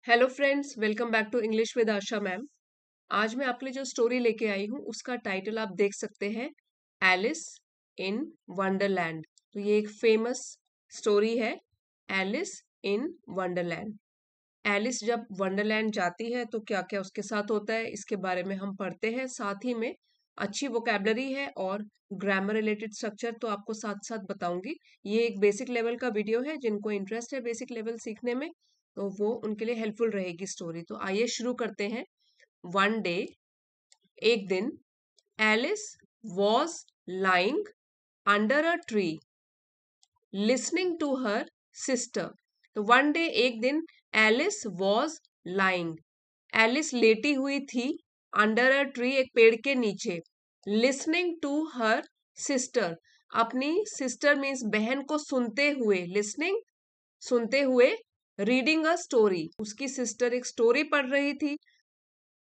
Hello friends, welcome back to English with Asha ma'am. आज मैं आपके लिए जो स्टोरी लेके आई हूँ उसका टाइटल आप देख सकते हैं, एलिस इन वंडरलैंड। तो ये एक फेमस स्टोरी है, एलिस इन वंडरलैंड। एलिस जब वंडरलैंड जाती है तो क्या क्या उसके साथ होता है, इसके बारे में हम पढ़ते हैं। साथ ही में अच्छी वोकेबलरी है और ग्रामर रिलेटेड स्ट्रक्चर तो आपको साथ साथ बताऊंगी। ये एक बेसिक लेवल का वीडियो है, जिनको इंटरेस्ट है बेसिक लेवल सीखने में तो वो उनके लिए हेल्पफुल रहेगी स्टोरी। तो आइए शुरू करते हैं। वन डे, एक दिन, Alice was lying under a tree listening to her sister. तो वन डे, एक दिन, एलिस वॉज लाइंग, एलिस लेटी हुई थी, अंडर अ ट्री, एक पेड़ के नीचे, लिसनिंग टू हर सिस्टर, अपनी सिस्टर मीन्स बहन को सुनते हुए, लिसनिंग सुनते हुए, रीडिंग अ स्टोरी, उसकी सिस्टर एक स्टोरी पढ़ रही थी,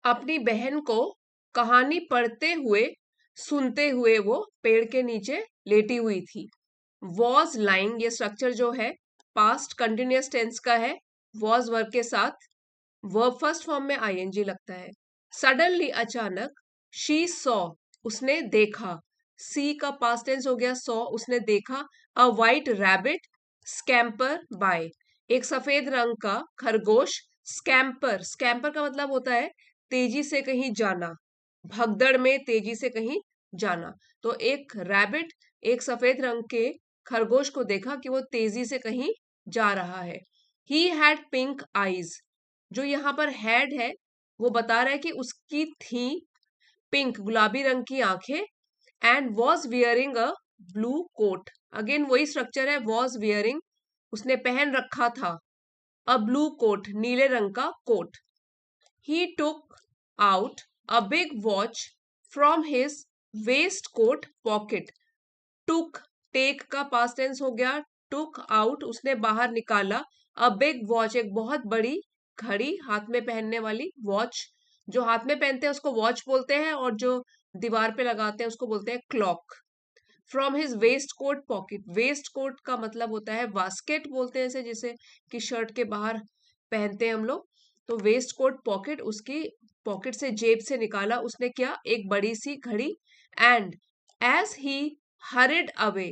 अपनी बहन को कहानी पढ़ते हुए सुनते हुए वो पेड़ के नीचे लेटी हुई थी। वॉज लाइंग, ये स्ट्रक्चर जो है पास्ट कंटिन्यूअस टेंस का है, वॉज वर्ब के साथ, वर्ब फर्स्ट फॉर्म में आईएनजी लगता है। सडनली, अचानक, शी सॉ, उसने देखा, सी का पास्ट टेंस हो गया, सॉ उसने देखा, a white rabbit scamper by, एक सफेद रंग का खरगोश स्कैम्पर, स्कैम्पर का मतलब होता है तेजी से कहीं जाना, भगदड़ में तेजी से कहीं जाना। तो एक रैबिट, एक सफेद रंग के खरगोश को देखा कि वो तेजी से कहीं जा रहा है। ही हैड पिंक आईज, जो यहाँ पर हैड है वो बता रहा है कि उसकी थी पिंक, गुलाबी रंग की आंखें, and was wearing a blue coat, again वही स्ट्रक्चर है, वॉज वियरिंग, उसने पहन रखा था, अ ब्लू कोट, नीले रंग का coat. He took out a big watch from his waistcoat pocket, took, take का पास्ट टेंस हो गया, टुक आउट, उसने बाहर निकाला, अ बिग वॉच, एक बहुत बड़ी घड़ी, हाथ में पहनने वाली वॉच, जो हाथ में पहनते हैं उसको वॉच बोलते हैं और जो दीवार पे लगाते हैं उसको बोलते हैं clock. From his waistcoat pocket, waistcoat का मतलब होता है वास्केट बोलते हैं इसे, जिसे कि शर्ट के बाहर पहनते हैं हम लोग। तो वेस्ट कोट पॉकेट, उसकी पॉकेट से, जेब से निकाला उसने क्या, एक बड़ी सी घड़ी। And as he hurried away,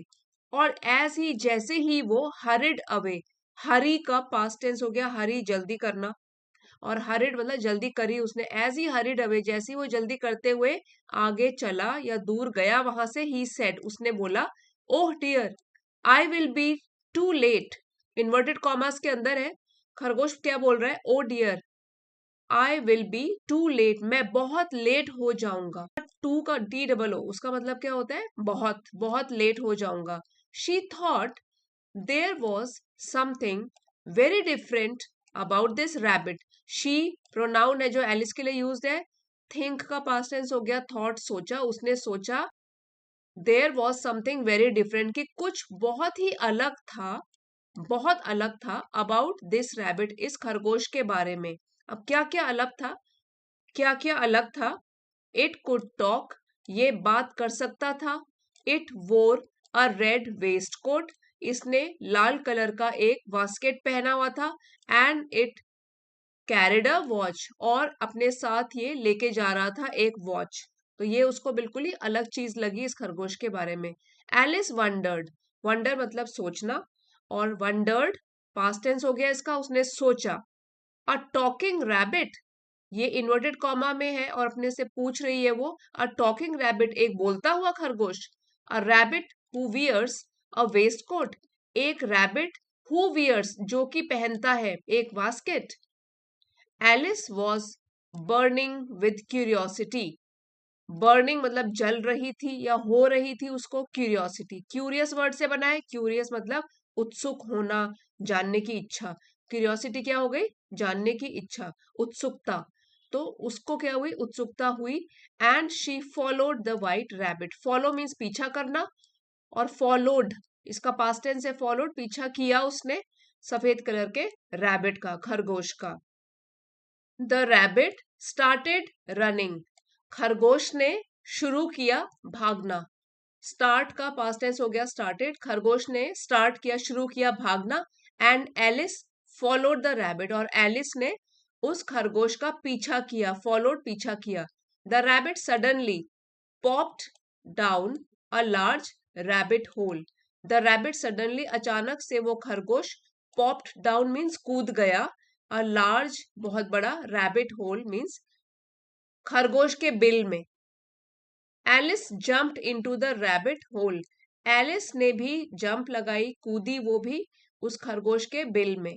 और एज ही, जैसे ही वो, हरिड अवे, हरी का पास्ट टेंस हो गया, हरी जल्दी करना, और हरिड मतलब जल्दी करी उसने, एज ही हरिड अवे, जैसे वो जल्दी करते हुए आगे चला या दूर गया वहां से, ही सेड, उसने बोला, oh dear, I will be too late, inverted commas के अंदर है, खरगोश क्या बोल रहा है, oh dear, I will be too late, मैं बहुत लेट हो जाऊंगा। टू का डी डबल ओ, उसका मतलब क्या होता है, बहुत, बहुत लेट हो जाऊंगा। She thought there was something very different about this rabbit, she pronoun है जो एलिस के लिए यूज्ड है, थिंक का पास्ट टेंस हो गया, थॉट, सोचा, उसने सोचा, there was something very different, कि कुछ बहुत ही अलग था, बहुत अलग था, अबाउट दिस रैबिट, इस खरगोश के बारे में। अब क्या क्या अलग था, क्या क्या अलग था, इट कुड टॉक, ये बात कर सकता था, इट वोर अ रेड वेस्ट कोट, इसने लाल कलर का एक वास्केट पहना हुआ था, and it carried a watch, और अपने साथ ये लेके जा रहा था एक वॉच। तो ये उसको बिल्कुल ही अलग चीज लगी इस खरगोश के बारे में। एलिस वंडर्ड, वंडर मतलब सोचना, और वंडर्ड पास्ट टेंस हो गया इसका, उसने सोचा। अ टॉकिंग रैबिट, ये इन्वर्टेड कॉमा में है और अपने से पूछ रही है वो, अ टॉकिंग रैबिट, एक बोलता हुआ खरगोश, a rabbit who wears a waist coat rabbit who wears, जो कि पहनता है एक वास्केट। Alice was burning with curiosity, burning मतलब जल रही थी या हो रही थी उसको क्यूरियोसिटी, क्यूरियस वर्ड से बना है, क्यूरियस मतलब उत्सुक होना, जानने की इच्छा, क्यूरियोसिटी क्या हो गई, जानने की इच्छा, उत्सुकता, तो उसको क्या हुई, उत्सुकता हुई। And she followed the white rabbit, follow means पीछा करना, और फॉलोड, इसका पास्ट टेंस है फॉलोड, पीछा किया उसने सफेद कलर के रैबिट का, खरगोश का। द रैबिट स्टार्टेड रनिंग, खरगोश ने शुरू किया भागना, स्टार्ट का पास्ट टेंस हो गया स्टार्टेड, खरगोश ने स्टार्ट किया, शुरू किया भागना। And Alice followed the rabbit, और एलिस ने उस खरगोश का पीछा किया, फॉलोड पीछा किया। The rabbit suddenly popped down a large rabbit hole. The rabbit suddenly अचानक से वो खरगोश पॉप्ड डाउन मीन्स कूद गया, अ लार्ज बहुत बड़ा, रैबिट होल मीन्स खरगोश के बिल में। Alice jumped into the rabbit hole. Alice ने भी जंप लगाई, कूदी वो भी उस खरगोश के बिल में।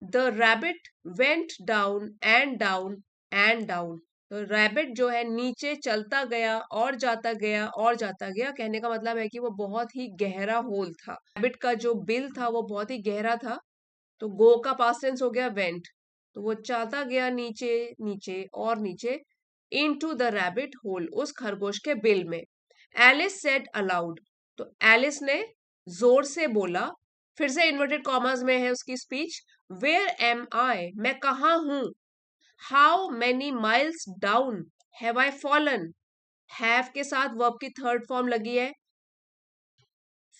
The rabbit went down and down and down. तो रैबिट जो है नीचे चलता गया और जाता गया और जाता गया। कहने का मतलब है कि वो बहुत ही गहरा होल था। रैबिट का जो बिल था वो बहुत ही गहरा था। तो गो का पास्ट टेंस हो गया वेंट। तो वो जाता गया नीचे नीचे और नीचे, इनटू द रैबिट होल, उस खरगोश के बिल में। Alice said aloud. तो एलिस ने जोर से बोला, फिर से इन्वर्टेड कॉमर्स में है उसकी स्पीच। वेयर एम आई, मैं कहाँ हूं। How many miles down have I fallen. Have के साथ वर्ब की थर्ड फॉर्म लगी है,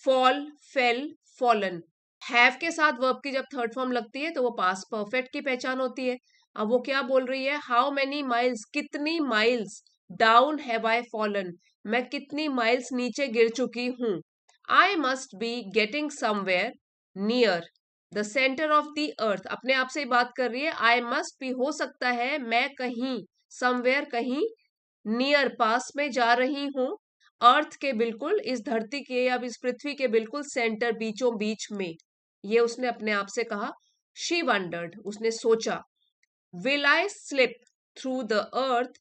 फॉल, फेल, फॉलन। हैव के साथ वर्ब की जब थर्ड फॉर्म लगती है तो वो पास्ट परफेक्ट की पहचान होती है। अब वो क्या बोल रही है, हाउ मेनी माइल्स, कितनी miles, down have I fallen, मैं कितनी माइल्स नीचे गिर चुकी हूं। I must be getting somewhere near the centre of the earth, अपने आप से ही बात कर रही है। आई मस्ट बी, हो सकता है मैं कहीं, समवेयर कहीं, नियर पास में जा रही हूं, अर्थ के बिल्कुल, इस धरती के या इस पृथ्वी के बिल्कुल सेंटर, बीचों बीच में। ये उसने अपने आप से कहा। शी वंडर्ड, उसने सोचा। Will I slip through the earth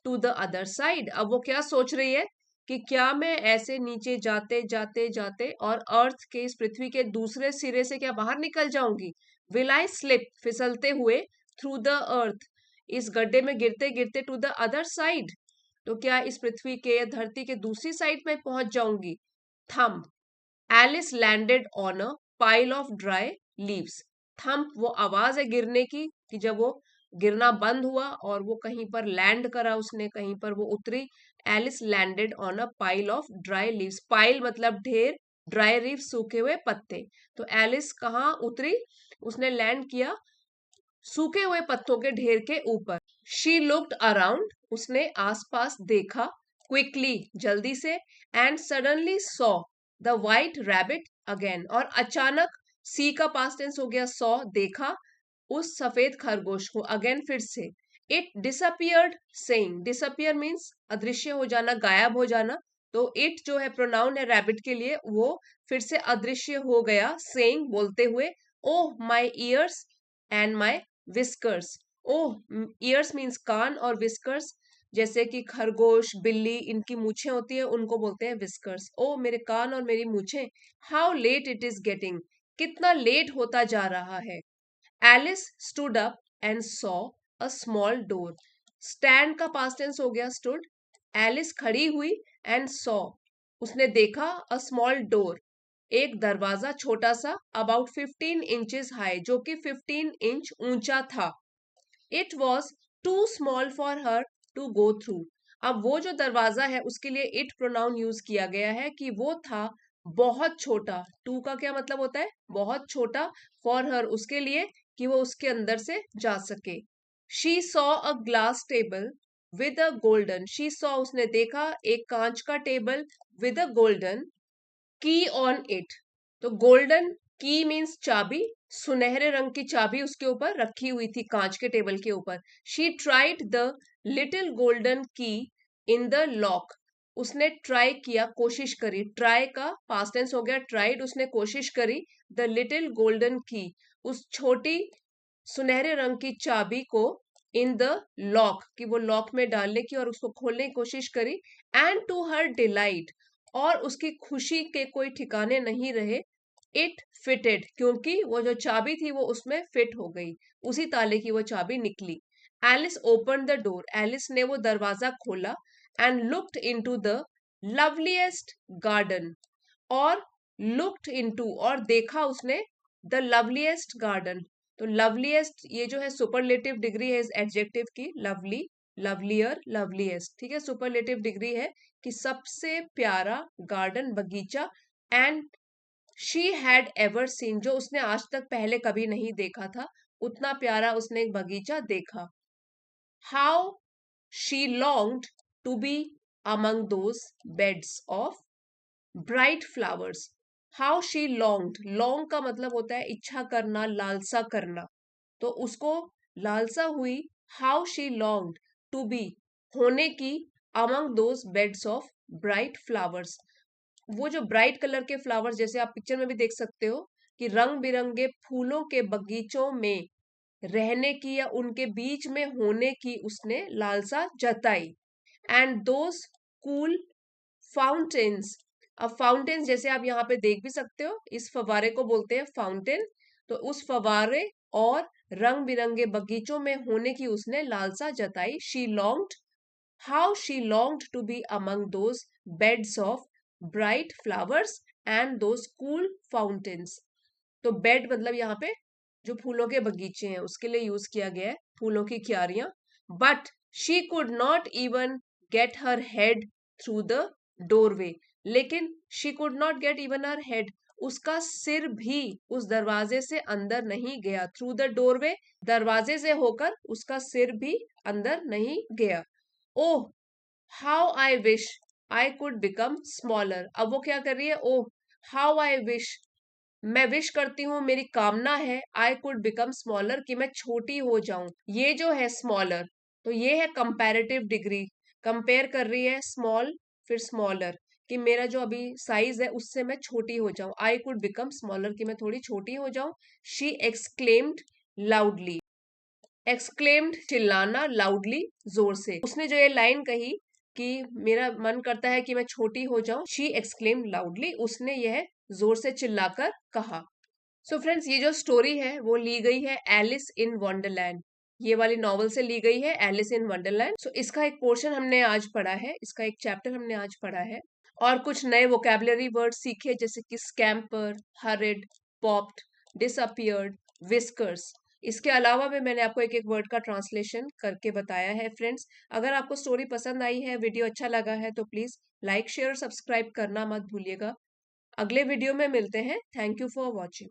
to the other side. अब वो क्या सोच रही है कि क्या मैं ऐसे नीचे जाते जाते जाते और अर्थ के, इस पृथ्वी के दूसरे सिरे से क्या बाहर निकल जाऊंगी। विल आई स्लिप, फिसलते हुए, थ्रू द अर्थ, इस गड्ढे में गिरते गिरते, टू द अदर साइड, तो क्या इस पृथ्वी के या धरती के दूसरी साइड में पहुंच जाऊंगी। Thump, Alice landed on a pile of dry leaves. Thump वो आवाज है गिरने की, कि जब वो गिरना बंद हुआ और वो कहीं पर लैंड करा, उसने कहीं पर वो उतरी। Alice landed on a pile of dry leaves. Pile मतलब ढेर, ड्राई लीव्स सूखे हुए पत्ते। तो एलिस कहाँ उतरी, उसने लैंड किया सूखे हुए पत्तों के ढेर के ऊपर। शी लुक्ड अराउंड, उसने आसपास देखा, क्विकली, जल्दी से, and suddenly saw the white rabbit again, और अचानक, सी का पास्ट टेंस हो गया सॉ, देखा, उस सफेद खरगोश को, अगेन फिर से। It disappeared saying, disappear means अदृश्य हो जाना, गायब हो जाना। तो इट जो है प्रोनाउन है रैबिट के लिए, वो फिर से अदृश्य हो गया, सेइंग, बोलते हुए, oh my ears and my whiskers. Oh, ears means कान, और विस्कर्स जैसे कि खरगोश, बिल्ली, इनकी मूछें होती है, उनको बोलते हैं विस्कर्स। ओ मेरे कान और मेरी मूछें। How late it is getting, कितना लेट होता जा रहा है। Alice stood up and saw a small door. Stand का पास्ट टेंस हो गया स्टूड। एलिस खड़ी हुई, एंड सॉ, उसने देखा, अ स्मॉल डोर, एक दरवाजा छोटा सा, अबाउट 15 इंचेस हाई, जो कि 15 इंच ऊंचा था। It was too small for her to go through. अब वो जो दरवाजा है उसके लिए इट प्रोनाउन यूज किया गया है कि वो था बहुत छोटा। टू का क्या मतलब होता है, बहुत छोटा, फॉर हर, उसके लिए, कि वो उसके अंदर से जा सके। She saw a glass table with a golden, she saw, उसने देखा, एक कांच का टेबल, विद अ गोल्डन की ऑन इट। तो गोल्डन की मीन्स चाबी, सुनहरे रंग की चाबी उसके ऊपर रखी हुई थी कांच के टेबल के ऊपर। She tried the little golden की इन द लॉक, उसने ट्राई किया, कोशिश करी। ट्राई का पास्ट टेंस हो गया ट्राइड, उसने कोशिश करी। द लिटिल गोल्डन की, उस छोटी सुनहरे रंग की चाबी को, इन द लॉक, कि वो लॉक में डालने की और उसको खोलने की कोशिश करी। एंड टू हर डिलाइट, और उसकी खुशी के कोई ठिकाने नहीं रहे। इट फिटेड, क्योंकि वो जो चाबी थी वो उसमें फिट हो गई, उसी ताले की वो चाबी निकली। Alice open the door, Alice ने वो दरवाजा खोला। And looked into the loveliest garden, और लुक्ड इनटू, और देखा उसने, द लवलीएस्ट गार्डन। तो लवलीएस्ट, ये जो है सुपरलेटिव डिग्री है इस एडजेक्टिव की, लवली, लवलियर, लवलीएस्ट, ठीक है, सुपरलेटिव डिग्री है कि सबसे प्यारा गार्डन, बगीचा। And she had ever seen, जो उसने आज तक पहले कभी नहीं देखा था। उतना प्यारा उसने एक बगीचा देखा। How she longed to be among those beds of bright flowers. How she longed, long का मतलब होता है इच्छा करना, लालसा करना। तो उसको लालसा हुई, how she longed to be, होने की, among those beds of bright flowers, वो जो ब्राइट कलर के फ्लावर्स, जैसे आप पिक्चर में भी देख सकते हो कि रंग बिरंगे फूलों के बगीचों में रहने की या उनके बीच में होने की उसने लालसा जताई। एंड दोज कूल फाउंटेन्स, अब फाउंटेन्स जैसे आप यहाँ पे देख भी सकते हो, इस फवारे को बोलते हैं फाउंटेन। तो उस फवारे और रंग बिरंगे बगीचों में होने की उसने लालसा जताई। She longed, how she longed to be among those beds of bright flowers and those cool fountains. तो बेड मतलब यहाँ पे जो फूलों के बगीचे हैं उसके लिए यूज किया गया है, फूलों की क्यारियां। But she could not even get her head through the doorway, लेकिन she could not get even her head, उसका सिर भी उस दरवाजे से अंदर नहीं गया। थ्रू द डोरवे, दरवाजे से होकर उसका सिर भी अंदर नहीं गया। Oh how I wish I could become smaller, अब वो क्या कर रही है, ओह हाउ आई विश, मैं विश करती हूँ, मेरी कामना है, आई कुड बिकम स्मॉलर, कि मैं छोटी हो जाऊं। ये जो है स्मॉलर, तो ये है कंपैरेटिव डिग्री, कंपेयर कर रही है स्मॉल फिर स्मॉलर, कि मेरा जो अभी साइज है उससे मैं छोटी हो जाऊं। आई कुड बिकम स्मॉलर, कि मैं थोड़ी छोटी हो जाऊं। शी एक्सक्लेम्ड लाउडली, एक्सक्लेम्ड चिल्लाना, लाउडली जोर से। उसने जो ये लाइन कही कि मेरा मन करता है कि मैं छोटी हो जाऊं, शी एक्सक्लेम्ड लाउडली, उसने यह जोर से चिल्लाकर कहा। सो फ्रेंड्स, ये जो स्टोरी है वो ली गई है एलिस इन वंडरलैंड, ये वाली नॉवल से ली गई है, एलिस इन वंडरलैंड। सो इसका एक पोर्शन हमने आज पढ़ा है, इसका एक चैप्टर हमने आज पढ़ा है, और कुछ नए वोकेबलरी वर्ड सीखे, जैसे कि scamper, horrid, popped, disappeared, whiskers. इसके अलावा भी मैंने आपको एक एक वर्ड का ट्रांसलेशन करके बताया है। फ्रेंड्स, अगर आपको स्टोरी पसंद आई है, वीडियो अच्छा लगा है, तो प्लीज लाइक शेयर और सब्सक्राइब करना मत भूलिएगा। अगले वीडियो में मिलते हैं। Thank you for watching.